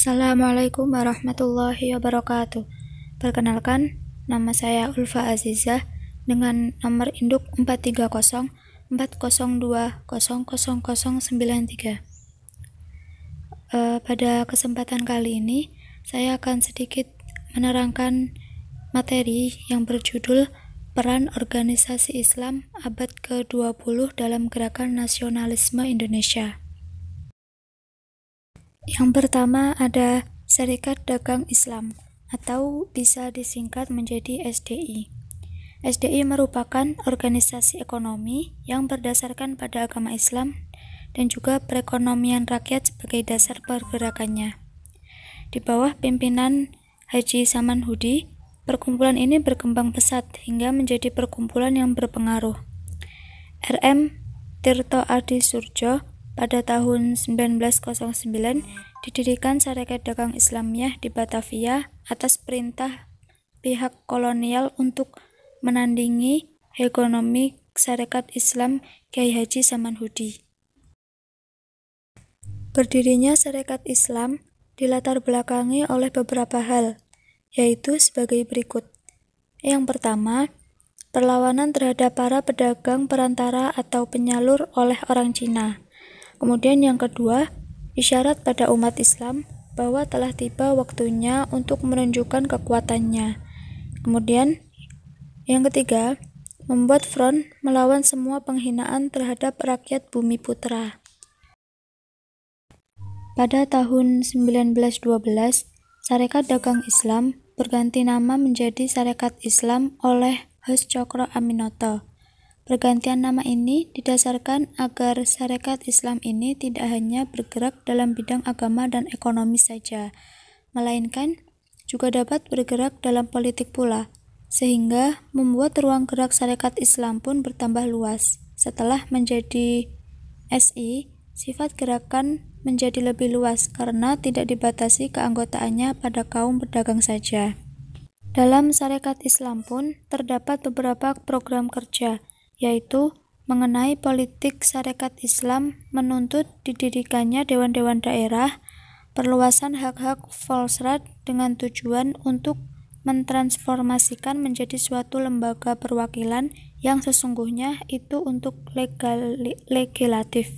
Assalamualaikum warahmatullahi wabarakatuh. Perkenalkan, nama saya Ulfa Azizah dengan nomor induk 43040020093. Pada kesempatan kali ini, saya akan sedikit menerangkan materi yang berjudul Peran Organisasi Islam Abad ke-20 dalam Gerakan Nasionalisme Indonesia. Yang pertama ada Serikat Dagang Islam, atau bisa disingkat menjadi SDI. SDI merupakan organisasi ekonomi yang berdasarkan pada agama Islam dan juga perekonomian rakyat sebagai dasar pergerakannya. Di bawah pimpinan Haji Samanhudi, perkumpulan ini berkembang pesat hingga menjadi perkumpulan yang berpengaruh. R.M. Tirto Adi Surjo pada tahun 1909 didirikan Sarekat Dagang Islamiyah di Batavia atas perintah pihak kolonial untuk menandingi hegemoni Sarekat Islam Kiai Haji Samanhudi. Berdirinya Sarekat Islam dilatar belakangi oleh beberapa hal, yaitu sebagai berikut. Yang pertama, perlawanan terhadap para pedagang perantara atau penyalur oleh orang Cina. Kemudian yang kedua, isyarat pada umat Islam bahwa telah tiba waktunya untuk menunjukkan kekuatannya. Kemudian yang ketiga, membuat front melawan semua penghinaan terhadap rakyat Bumi Putra. Pada tahun 1912, Sarekat Dagang Islam berganti nama menjadi Sarekat Islam oleh Hos Cokro Aminoto. Pergantian nama ini didasarkan agar Sarekat Islam ini tidak hanya bergerak dalam bidang agama dan ekonomi saja, melainkan juga dapat bergerak dalam politik pula, sehingga membuat ruang gerak Sarekat Islam pun bertambah luas. Setelah menjadi SI, sifat gerakan menjadi lebih luas karena tidak dibatasi keanggotaannya pada kaum pedagang saja. Dalam Sarekat Islam pun terdapat beberapa program kerja, yaitu mengenai politik Sarekat Islam menuntut didirikannya dewan-dewan daerah, perluasan hak-hak Volksraad dengan tujuan untuk mentransformasikan menjadi suatu lembaga perwakilan yang sesungguhnya itu untuk legislatif.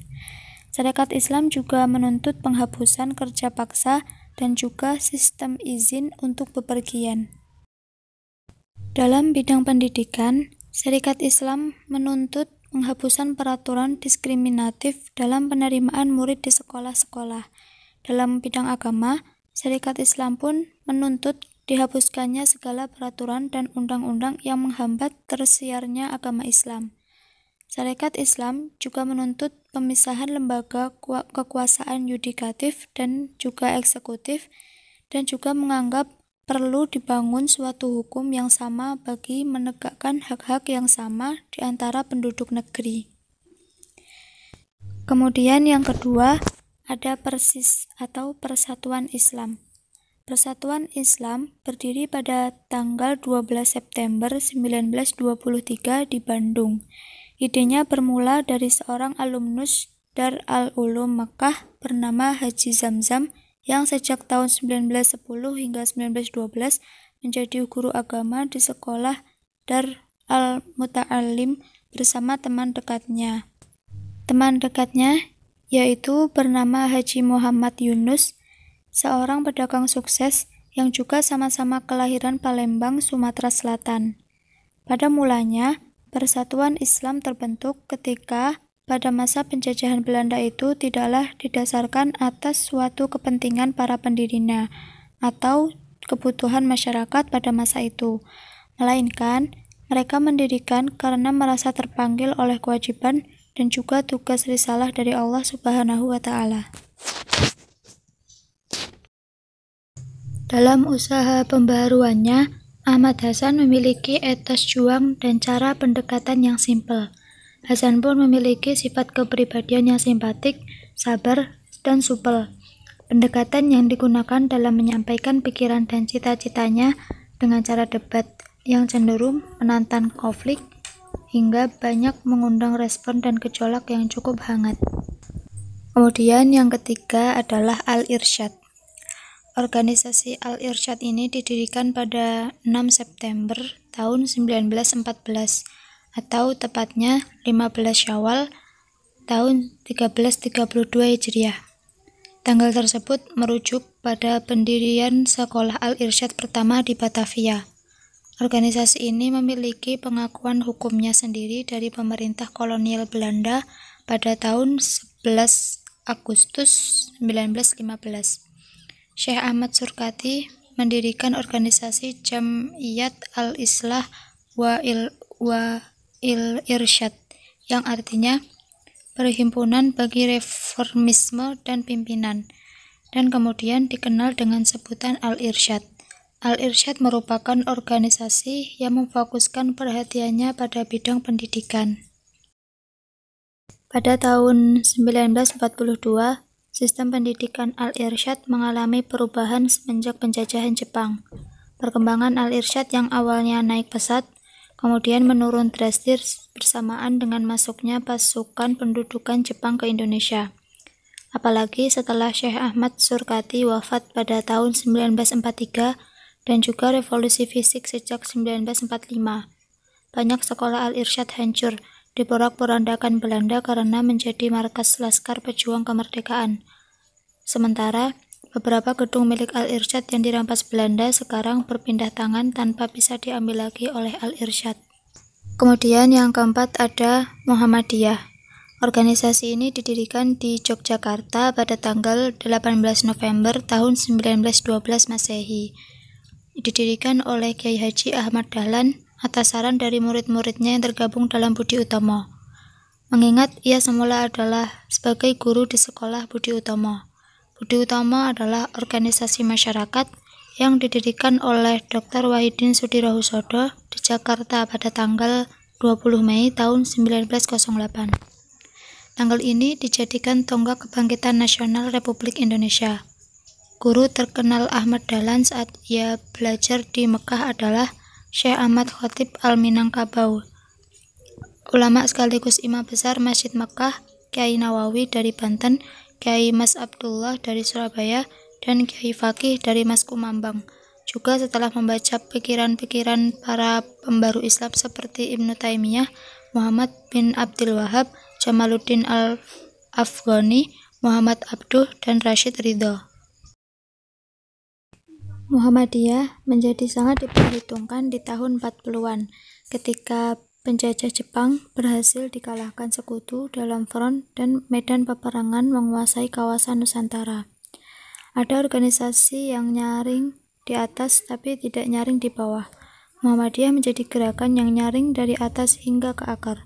Sarekat Islam juga menuntut penghapusan kerja paksa dan juga sistem izin untuk bepergian. Dalam bidang pendidikan, Sarekat Islam menuntut penghapusan peraturan diskriminatif dalam penerimaan murid di sekolah-sekolah. Dalam bidang agama, Sarekat Islam pun menuntut dihapuskannya segala peraturan dan undang-undang yang menghambat tersiarnya agama Islam. Sarekat Islam juga menuntut pemisahan lembaga kekuasaan yudikatif dan juga eksekutif, dan juga menganggap perlu dibangun suatu hukum yang sama bagi menegakkan hak-hak yang sama di antara penduduk negeri. Kemudian yang kedua, ada Persis atau Persatuan Islam. Persatuan Islam berdiri pada tanggal 12 September 1923 di Bandung. Idenya bermula dari seorang alumnus Dar al-Ulum Mekah bernama Haji Zamzam yang sejak tahun 1910 hingga 1912 menjadi guru agama di sekolah Dar al-Muta'alim bersama teman dekatnya. Teman dekatnya yaitu bernama Haji Muhammad Yunus, seorang pedagang sukses yang juga sama-sama kelahiran Palembang, Sumatera Selatan. Pada mulanya, Persatuan Islam terbentuk ketika pada masa penjajahan Belanda itu tidaklah didasarkan atas suatu kepentingan para pendirinya atau kebutuhan masyarakat pada masa itu, melainkan mereka mendirikan karena merasa terpanggil oleh kewajiban dan juga tugas risalah dari Allah Subhanahu wa Ta'ala. Dalam usaha pembaharuannya, Ahmad Hasan memiliki etos juang dan cara pendekatan yang simpel. Hasan pun memiliki sifat kepribadian yang simpatik, sabar, dan supel. Pendekatan yang digunakan dalam menyampaikan pikiran dan cita-citanya dengan cara debat yang cenderung menantang konflik hingga banyak mengundang respon dan gejolak yang cukup hangat. Kemudian yang ketiga adalah Al-Irsyad. Organisasi Al-Irsyad ini didirikan pada 6 September tahun 1914 atau tepatnya 15 Syawal tahun 1332 Hijriah. Tanggal tersebut merujuk pada pendirian sekolah Al-Irsyad pertama di Batavia. Organisasi ini memiliki pengakuan hukumnya sendiri dari pemerintah kolonial Belanda pada tahun 11 Agustus 1915. Syekh Ahmad Surkati mendirikan organisasi Jam'iyat Al-Islah wa Il-Irsyad yang artinya Perhimpunan bagi Reformisme dan Pimpinan, dan kemudian dikenal dengan sebutan Al-Irsyad. Al-Irsyad merupakan organisasi yang memfokuskan perhatiannya pada bidang pendidikan. Pada tahun 1942, sistem pendidikan Al-Irsyad mengalami perubahan semenjak penjajahan Jepang. Perkembangan Al-Irsyad yang awalnya naik pesat, kemudian menurun drastis bersamaan dengan masuknya pasukan pendudukan Jepang ke Indonesia. Apalagi setelah Syekh Ahmad Surkati wafat pada tahun 1943 dan juga revolusi fisik sejak 1945. Banyak sekolah Al-Irsyad hancur, diporak-porandakan Belanda karena menjadi markas Laskar Pejuang Kemerdekaan. Sementara, beberapa gedung milik Al-Irsyad yang dirampas Belanda sekarang berpindah tangan tanpa bisa diambil lagi oleh Al-Irsyad. Kemudian yang keempat ada Muhammadiyah. Organisasi ini didirikan di Yogyakarta pada tanggal 18 November tahun 1912 Masehi. Didirikan oleh Kiai Haji Ahmad Dahlan atas saran dari murid-muridnya yang tergabung dalam Budi Utomo. Mengingat ia semula adalah sebagai guru di sekolah Budi Utomo. Budi Utomo adalah organisasi masyarakat yang didirikan oleh Dr. Wahidin Sudirohusodo di Jakarta pada tanggal 20 Mei tahun 1908. Tanggal ini dijadikan tonggak kebangkitan nasional Republik Indonesia. Guru terkenal Ahmad Dahlan saat ia belajar di Mekah adalah Syekh Ahmad Khotib Al-Minangkabau. Ulama sekaligus imam besar Masjid Mekah, Kiai Nawawi dari Banten, Kiai Mas Abdullah dari Surabaya, dan Kiai Fakih dari Mas Kumambang. Juga setelah membaca pikiran-pikiran para pembaru Islam seperti Ibnu Taimiyah, Muhammad bin Abdul Wahab, Jamaluddin Al-Afghani, Muhammad Abduh, dan Rashid Ridho. Muhammadiyah menjadi sangat diperhitungkan di tahun 40-an ketika penjajah Jepang berhasil dikalahkan sekutu dalam front dan medan peperangan menguasai kawasan Nusantara. Ada organisasi yang nyaring di atas tapi tidak nyaring di bawah. Muhammadiyah menjadi gerakan yang nyaring dari atas hingga ke akar.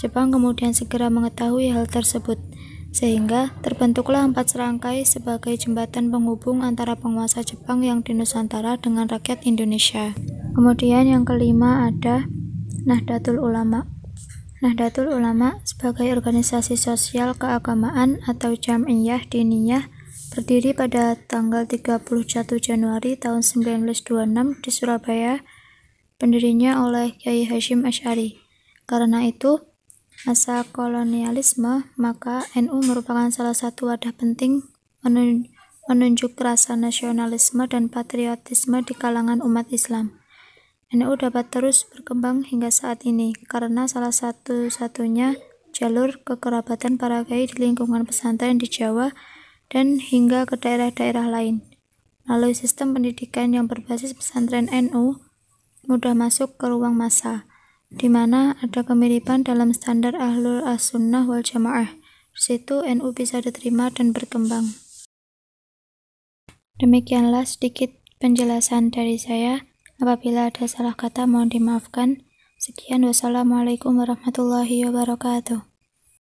Jepang kemudian segera mengetahui hal tersebut, sehingga terbentuklah 4 serangkai sebagai jembatan penghubung antara penguasa Jepang yang di Nusantara dengan rakyat Indonesia. Kemudian yang kelima ada Nahdlatul Ulama. Nahdlatul Ulama sebagai organisasi sosial keagamaan atau Jam'iyah Diniyah berdiri pada tanggal 31 Januari tahun 1926 di Surabaya, pendirinya oleh Kiai Hasyim Asy'ari. Karena itu, masa kolonialisme, maka NU merupakan salah satu wadah penting menunjuk rasa nasionalisme dan patriotisme di kalangan umat Islam. NU dapat terus berkembang hingga saat ini karena salah satu-satunya jalur kekerabatan para kiai di lingkungan pesantren di Jawa dan hingga ke daerah-daerah lain. Melalui sistem pendidikan yang berbasis pesantren NU mudah masuk ke ruang massa, di mana ada kemiripan dalam standar Ahlul As-Sunnah wal Jamaah. Di situ NU bisa diterima dan berkembang. Demikianlah sedikit penjelasan dari saya. Apabila ada salah kata mohon dimaafkan. Sekian, wassalamualaikum warahmatullahi wabarakatuh.